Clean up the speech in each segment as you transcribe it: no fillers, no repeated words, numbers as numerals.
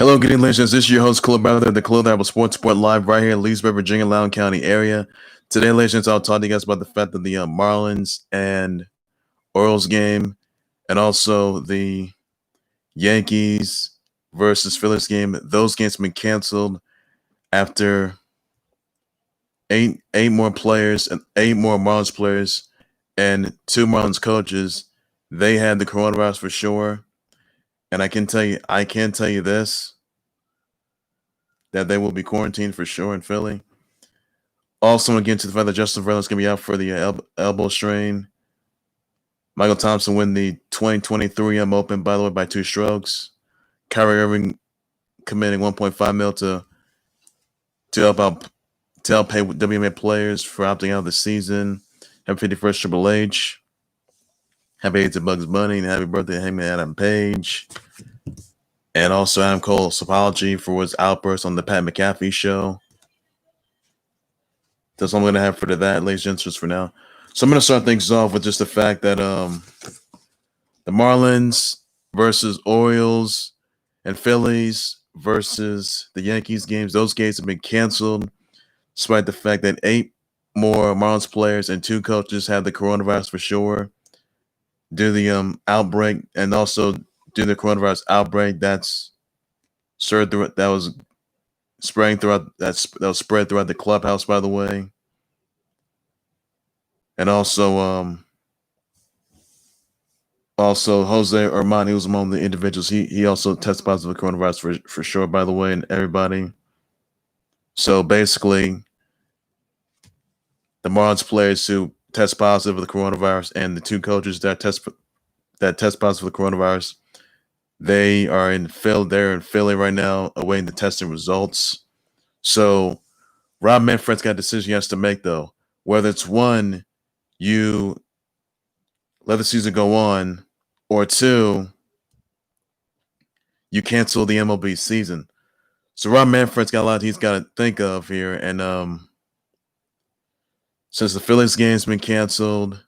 Hello, good evening, legends. This is your host, Clubhouse, the Clubhouse Sports Report live right here in Leesburg, Virginia, Loudoun County area. Today, legends, I'll talk to you guys about the fact that the Marlins and Orioles game, and also the Yankees versus Phillies game. Those games have been canceled after eight more players and eight more Marlins players and two Marlins coaches. They had the coronavirus for sure, and I can tell you this, that they will be quarantined for sure in Philly. Also, again, to the fact that Justin Verlander is going to be out for the elbow strain. Michael Thompson win the 2023 Open, by the way, by 2 strokes. Kyrie Irving committing $1.5 million to help pay WNBA players for opting out of the season. Happy 51st Triple H. Happy 8th to Bugs Bunny, and happy birthday to Hangman Adam Page. And also Adam Cole's apology for his outburst on the Pat McAfee show. That's all I'm going to have for that, ladies and gentlemen, for now. So I'm going to start things off with just the fact that the Marlins versus Orioles and Phillies versus the Yankees games, those games have been canceled, despite the fact that 8 more Marlins players and 2 coaches had the coronavirus for sure. Due to the outbreak, and also due to the coronavirus outbreak that was spread throughout the clubhouse, by the way. And also Jose Urmana, he was among the individuals. He also tested positive for coronavirus for sure, by the way, and everybody. So basically, the Marlins players who test positive for the coronavirus and the 2 coaches that test positive for the coronavirus, they're in Philly right now awaiting the testing results. So Rob Manfred's got a decision he has to make, though. Whether it's 1, you let the season go on, or 2, you cancel the MLB season. So Rob Manfred's got a lot he's got to think of here. And since the Phillies game's been canceled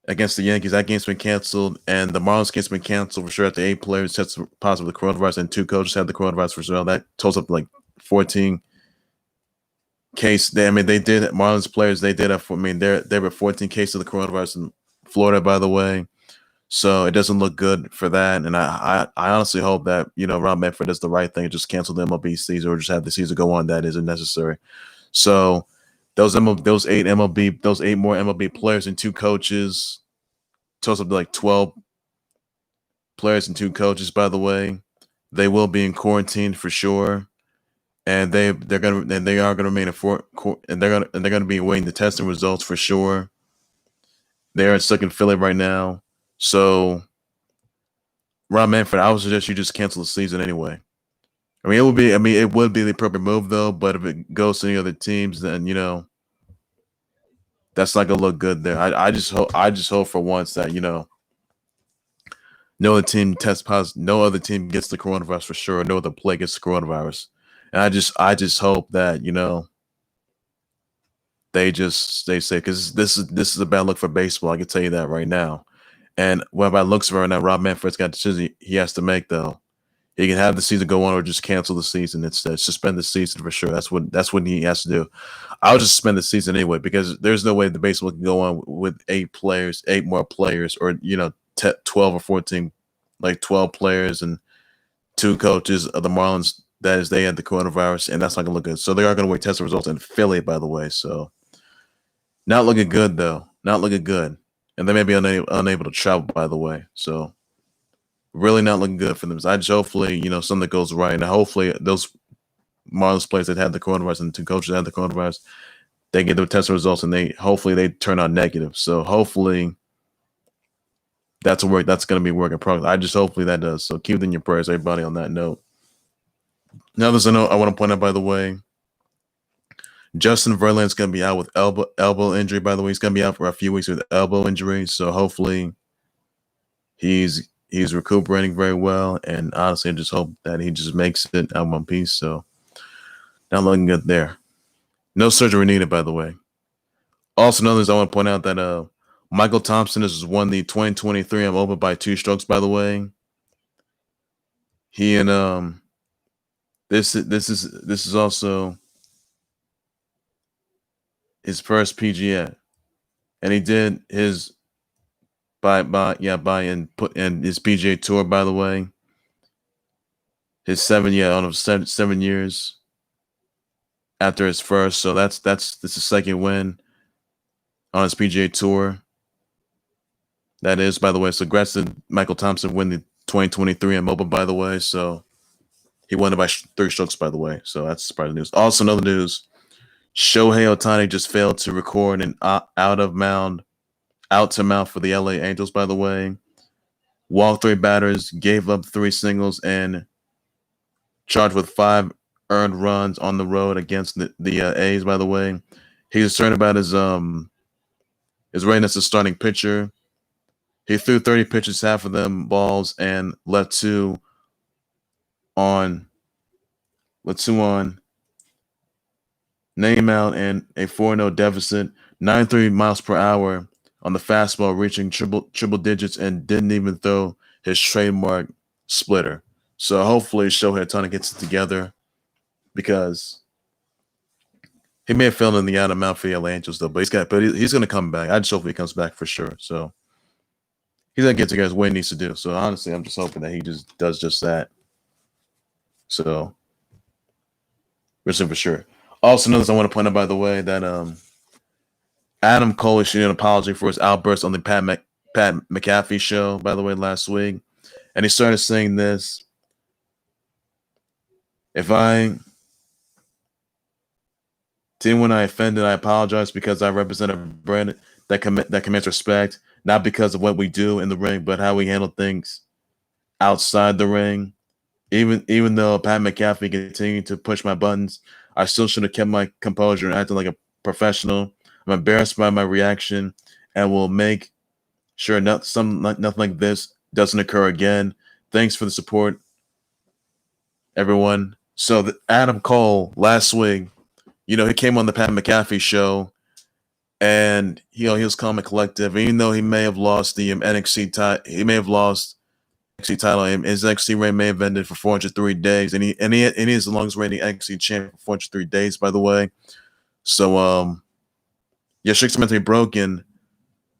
against the Yankees, that game's been canceled, and the Marlins game's been canceled for sure after 8 players tested positive with the coronavirus and 2 coaches had the coronavirus for sure. That totals up like 14 cases. Marlins players, they did have, there were 14 cases of the coronavirus in Florida, by the way. So it doesn't look good for that. And I honestly hope that, Rob Manfred does the right thing and just cancel the MLB season or just have the season go on. That isn't necessary. So those 8 more MLB players and 2 coaches, totals up to like 12 players and 2 coaches, by the way. They will be in quarantine for sure. And they are going to remain and they're going to be waiting the testing results for sure. They are stuck in Philly right now. So, Rob Manfred, I would suggest you just cancel the season anyway. It would be the appropriate move, though. But if it goes to any other teams, then that's not gonna look good there. I just hope for once that no other team tests positive, no other team gets the coronavirus for sure. No other player gets the coronavirus, and I just hope that they just stay safe, because this is a bad look for baseball. I can tell you that right now. And what about looks right now? Rob Manfred's got a decision he has to make, though. He can have the season go on or just cancel the season instead. Suspend the season for sure. That's what he has to do. I'll just suspend the season anyway, because there's no way the baseball can go on with 8 more players, or 12 or 14, like 12 players and 2 coaches of the Marlins. That is, they had the coronavirus, and that's not gonna look good. So they are gonna wait test results in Philly, by the way. So not looking good, though. Not looking good. And they may be unable to travel, by the way. So really not looking good for them. So I just hopefully, something goes right. And hopefully those Marlins players that had the coronavirus and 2 coaches that had the coronavirus, they get their test results, and hopefully they turn out negative. So hopefully that's going to be work in progress. I just hopefully that does. So keep it in your prayers, everybody, on that note. Now there's a note I want to point out, by the way. Justin Verlander's going to be out with elbow injury, by the way. He's going to be out for a few weeks with elbow injury. So hopefully he's recuperating very well. And honestly, I just hope that he just makes it out in one piece. So not looking good there. No surgery needed, by the way. Also, another thing I want to point out that Michael Thompson has won the 2023 Open by 2 strokes, by the way. he and this is also his first PGA, and he did his by and put in his PGA Tour, by the way. His 7 years after his first, so this is the second win on his PGA Tour. That is, by the way. So congrats to Michael Thompson win the 2023 in mobile, by the way. So he won it by 3 strokes, by the way. So that's part of the news. Also, another news: Shohei Ohtani just failed to record an out to mound for the LA Angels, by the way. Walked 3 batters, gave up 3 singles, and charged with 5 earned runs on the road against the A's, by the way. He's concerned about his rating as a starting pitcher. He threw 30 pitches, half of them balls, and left two on name out and a 4-0 deficit, 93 miles per hour on the fastball, reaching triple digits, and didn't even throw his trademark splitter. So hopefully Shohei Ohtani gets it together, because he may have failed in the out of mount for the LA Angels, though, but he's going to come back. I just hope he comes back for sure. So he's going to get together what he needs to do. So honestly, I'm just hoping that he just does just that. So we're for sure. Also, notice I want to point out, by the way, that Adam Cole issued an apology for his outburst on the Pat McAfee show, by the way, last week. And he started saying this: to anyone I offended, I apologize, because I represent a brand that commands respect, not because of what we do in the ring, but how we handle things outside the ring. Even though Pat McAfee continued to push my buttons, I still should have kept my composure and acted like a professional. I'm embarrassed by my reaction and will make sure nothing like this doesn't occur again. Thanks for the support, everyone. So Adam Cole last week, he came on the Pat McAfee show, and he was calm and collective. Even though he may have lost the NXT title, his NXT reign may have ended for 403 days, and he is the longest reigning NXT champion for 403 days, by the way. So streaks meant to be broken,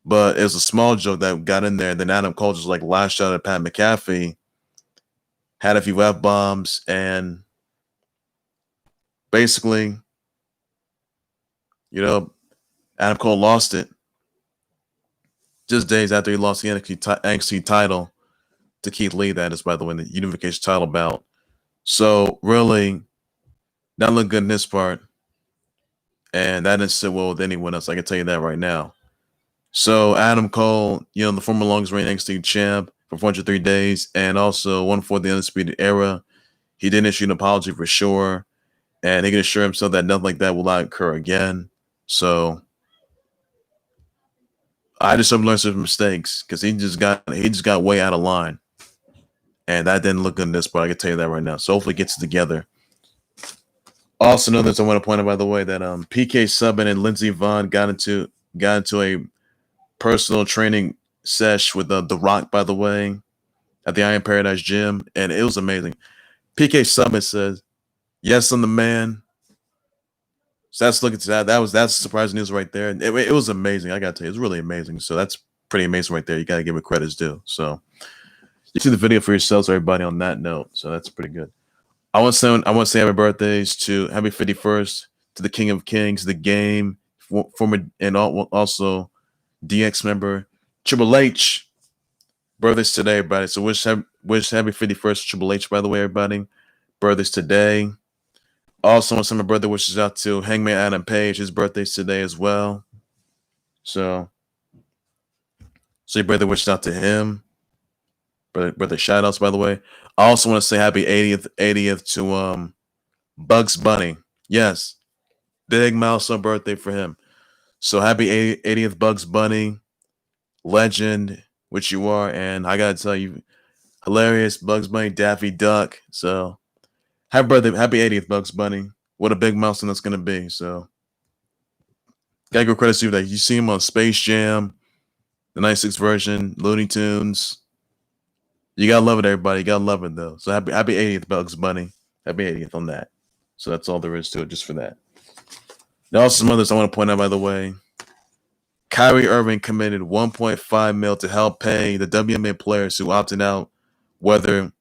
but it was a small joke that got in there. Then Adam Cole just lashed out at Pat McAfee, had a few F-bombs, and basically, Adam Cole lost it just days after he lost the NXT title to Keith Lee. That is, by the way, the unification title bout. So really, not looking good in this part, and that didn't sit well with anyone else. I can tell you that right now. So Adam Cole, the former longest reigning NXT champ for 403 days, and also one for the Undisputed Era, he did issue an apology for sure, and he can assure himself that nothing like that will not occur again. So I just hope he learns from mistakes, because he just got way out of line, and that didn't look good in this part. I can tell you that right now. So hopefully it gets it together. Also, another thing I want to point out, by the way, that PK Subban and Lindsey Vonn got into a personal training sesh with The Rock, by the way, at the Iron Paradise Gym, and it was amazing. PK Subban says, "Yes, I'm the man." So that's looking to that's surprising news right there. It was amazing. I gotta tell you, it was really amazing. So that's pretty amazing right there. You gotta give it credit's due. So you see the video for yourselves, everybody. On that note, so that's pretty good. I want to say happy birthdays to happy 51st to the King of Kings, the Game, former and also DX member Triple H. Birthdays today, everybody. So wish happy 51st Triple H, by the way, everybody. Birthdays today. Also, want to send my birthday wishes out to Hangman Adam Page. His birthday's today as well. So your birthday wishes out to him. Birthday shout outs, by the way. I also want to say happy 80th to Bugs Bunny. Yes. Big milestone birthday for him. So happy 80th Bugs Bunny. Legend, which you are. And I gotta tell you, hilarious Bugs Bunny, Daffy Duck. So happy birthday, happy 80th Bugs Bunny. What a big milestone that's gonna be. So gotta give credit to you that you see him on Space Jam, the 96 version, Looney Tunes. You gotta love it, everybody. You gotta love it though. So happy 80th, Bugs Bunny. Happy 80th on that. So that's all there is to it, just for that. Now, also some others I want to point out, by the way. Kyrie Irving committed 1.5 mil to help pay the WNBA players who opted out, whether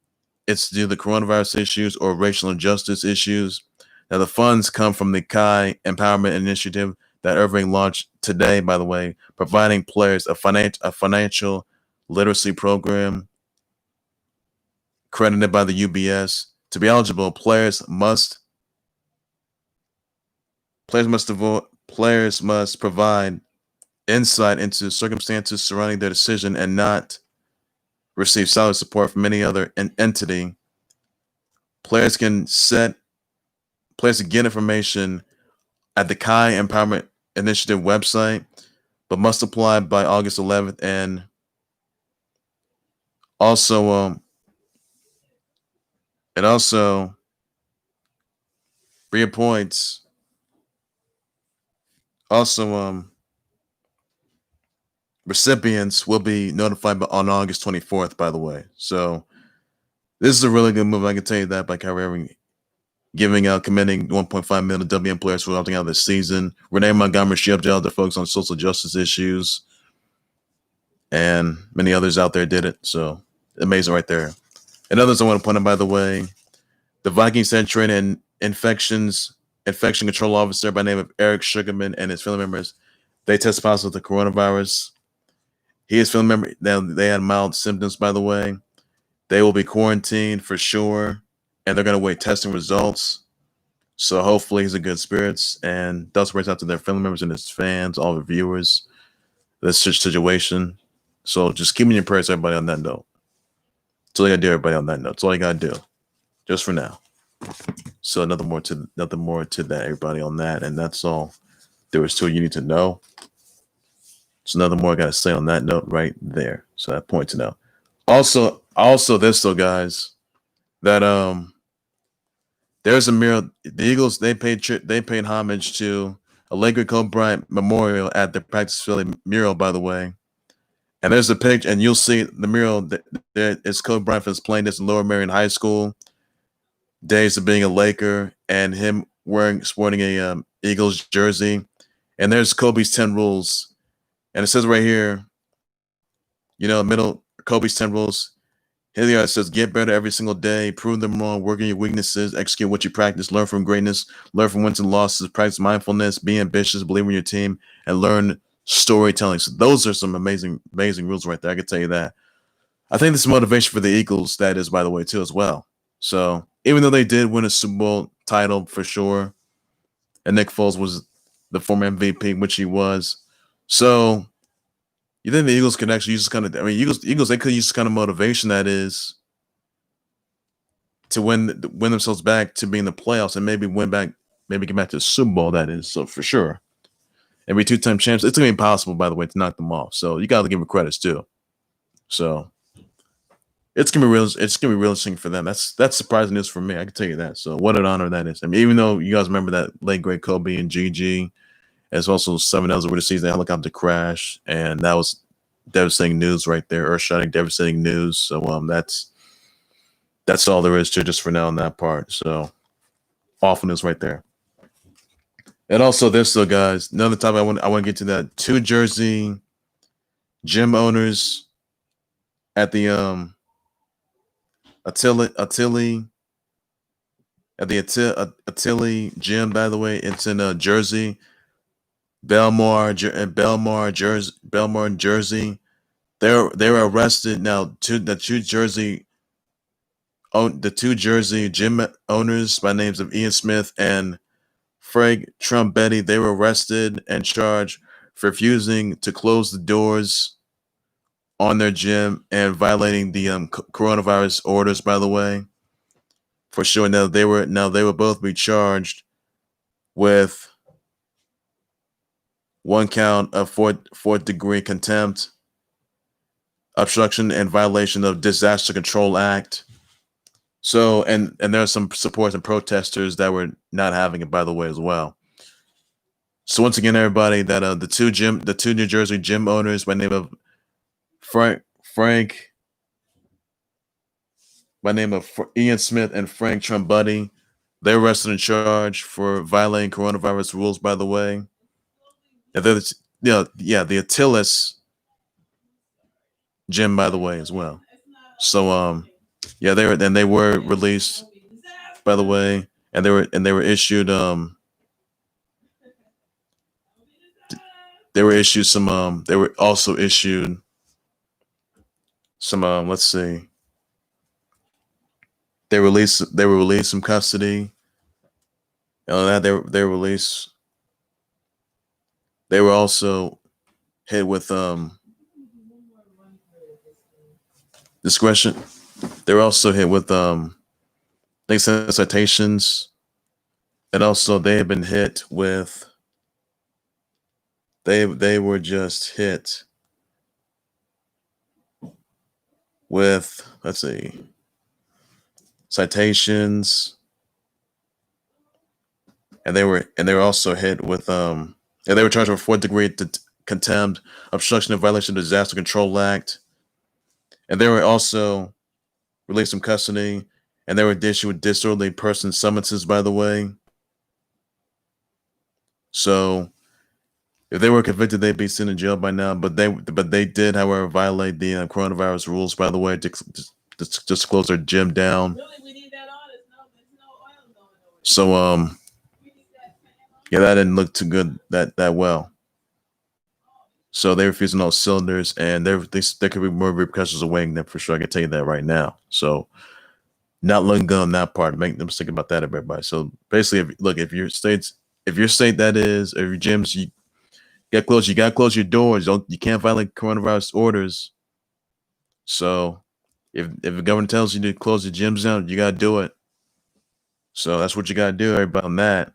it's due to the coronavirus issues or racial injustice issues. Now, the funds come from the Kai Empowerment Initiative that Irving launched today, by the way, providing players a financial literacy program credited by the UBS. To be eligible, players must provide insight into circumstances surrounding their decision and not receive salary support from any other entity. Players can get information at the Kai Empowerment Initiative website, but must apply by August 11th. And also, it also reappoints. Also, recipients will be notified on August 24th, by the way. So this is a really good move. I can tell you that, by Kyrie Irving giving out, committing 1.5 million to WN players who are opting out this season. Renee Montgomery, she upped out to focus on social justice issues, and many others out there did it. So amazing right there. And others I want to point out, by the way, the Vikings had trained an infection control officer by the name of Eric Sugarman and his family members. They tested positive with the coronavirus. He is family member. Now, they had mild symptoms, by the way. They will be quarantined for sure, and they're going to wait testing results. So hopefully he's in good spirits, and thus brings out to their family members and his fans, all the viewers, this situation. So just keep in your prayers, everybody, on that note. That's all you got to do, everybody, on that note. That's all you got to do, just for now. So nothing more to that, everybody, on that, and that's all there is to it. You need to know. So nothing more I got to say on that note right there. So that point to know. Also this though, guys, that there's a mural. The Eagles they paid homage to a Laker Kobe Bryant memorial at the Practice Philly mural, by the way. And there's a picture, and you'll see the mural. There is Kobe Bryant was playing this in Lower Merion High School, days of being a Laker, and him sporting a Eagles jersey. And there's Kobe's 10 rules, and it says right here, middle Kobe's 10 rules. Here it says, get better every single day, prove them wrong, work on your weaknesses, execute what you practice, learn from greatness, learn from wins and losses, practice mindfulness, be ambitious, believe in your team, and learn storytelling. So those are some amazing rules right there. I can tell you that. I think this is motivation for the Eagles, that is, by the way, too, as well. So even though they did win a Super Bowl title for sure, and Nick Foles was the former MVP, which he was. So you think the Eagles can actually use this kind of? I mean, Eagles, they could use this kind of motivation, that is, to win themselves back to being in the playoffs and maybe get back to the Super Bowl. That is, so for sure. And be 2-time champs. It's gonna be impossible, by the way, to knock them off. So you got to give them credits too. So it's gonna be real. It's gonna be real interesting for them. That's surprising news for me. I can tell you that. So what an honor that is. I mean, even though you guys remember that late great Kobe and Gigi, as also 7 hours over the season, the helicopter crash, and that was devastating news right there. Earth-shattering, devastating news. So that's all there is to it, just for now on that part. So awful news right there. And also this, though, guys, another topic I want to get to, that 2 Jersey gym owners at the Attili gym, by the way. It's in Jersey, Belmar, Jersey. They were arrested now. The two Jersey gym owners by names of Ian Smith and Frank Trumbetti, they were arrested and charged for refusing to close the doors on their gym and violating the coronavirus orders, by the way. For sure. Now they will both be charged with 1 count of fourth degree contempt, obstruction, and violation of Disaster Control Act. So, and there are some supporters and protesters that were not having it, by the way, as well. So once again, everybody, that the two New Jersey gym owners by the name of Frank by name of Ian Smith and Frank Trumbutti. They were arrested and charged for violating coronavirus rules, by the way. And they're the Attilas gym, by the way, as well. So they were released, by the way, and they were issued they were also issued some let's see. They were released from custody. And that they were released. They were also hit with discretion. They were also hit with citations. And also they had been hit with they were just hit with, let's see, citations. And they were also hit with and they were charged with 4th-degree contempt, obstruction of violation of the Disaster Control Act. And they were also released from custody, and they were issued with disorderly person summonses, by the way. So if they were convicted, they'd be sent in jail by now. But they did, however, violate the coronavirus rules, by the way, to just close their gym down. Really, we need that on. There's no oil going over. So yeah, that didn't look too good that well. So they refused all cylinders, and there could be more repercussions awaiting them for sure. I can tell you that right now. So not looking good on that part. Make no mistake about that, everybody. So basically, if your state that is, or your gyms, you got to close your doors. You can't violate coronavirus orders. So if the government tells you to close the gyms down, you got to do it. So that's what you got to do, everybody, on that.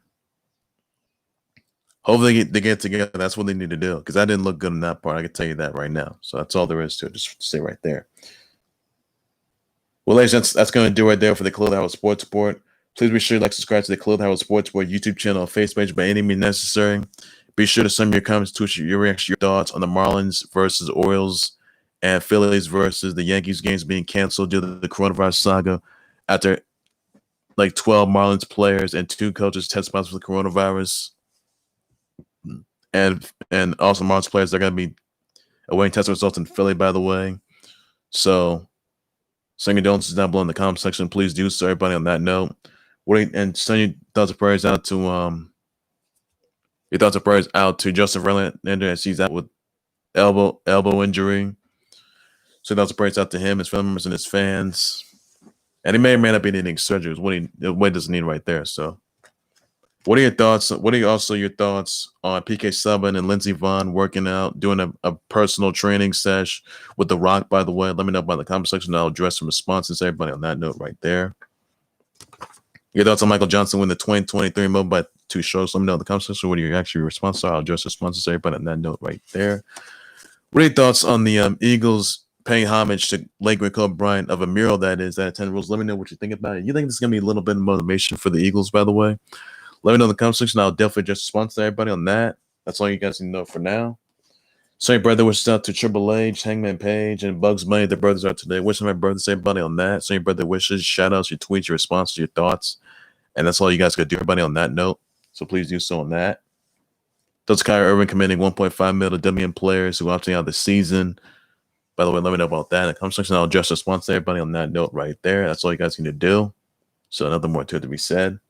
Hopefully they get together. That's what they need to do, because that didn't look good on that part. I can tell you that right now. So that's all there is to it. Just to say right there. Well, ladies, that's going to do right there for the Clubhouse Sports Report. Please be sure to subscribe to the Clubhouse Sports Report YouTube channel and Facebook page by any means necessary. Be sure to send me your comments to your reaction, your thoughts on the Marlins versus Orioles and Phillies versus the Yankees games being canceled due to the coronavirus saga after 12 Marlins players and 2 coaches test positive for the coronavirus. And also Marlins players are going to be awaiting test results in Philly, by the way. So send your condolences down below in the comment section. Please do so, everybody, on that note. And send your thoughts and prayers out to Justin Verlander, as he's out with elbow injury. So thoughts and prayers out to him, his family members, and his fans. And he may or may not be needing surgery. What he doesn't need right there. So what are your thoughts? What are also your thoughts on PK Subban and Lindsey Vonn working out, doing a personal training sesh with The Rock, by the way? Let me know about the comment section. I'll address some responses, everybody, on that note right there. Your thoughts on Michael Johnson win the 2023 Mobile by 2 shows? Let me know in the comment section what your actual responses are. I'll address responses, everybody, on that note right there. What are your thoughts on the Eagles paying homage to late great Kobe Bryant of a mural that attended rules? Let me know what you think about it. You think this is going to be a little bit of motivation for the Eagles, by the way? Let me know in the comment section. I'll definitely just respond to everybody on that. That's all you guys need to know for now. So, brother wishes out to Triple H, Hangman Page, and Bugs Bunny. Their birthdays are today. Wishing my birthday, everybody, on that. So, your brother wishes, shout outs, your tweets, your responses, your thoughts. And that's all you guys got to do, everybody, on that note. So, please do so on that. Does Kyrie Irving committing $1.5 million to WM players who opting out of the season? By the way, let me know about that in the comment section. I'll just respond to everybody on that note right there. That's all you guys need to do. So, nothing more to it to be said.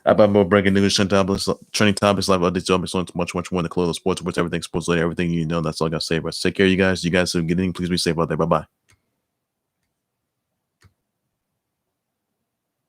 About more breaking news, trending topics, live updates, so much more in the Clubhouse Sports Reports, everything sports later, everything you know. That's all I got to say. But take care, you guys. You guys are getting. Please be safe out there. Bye bye.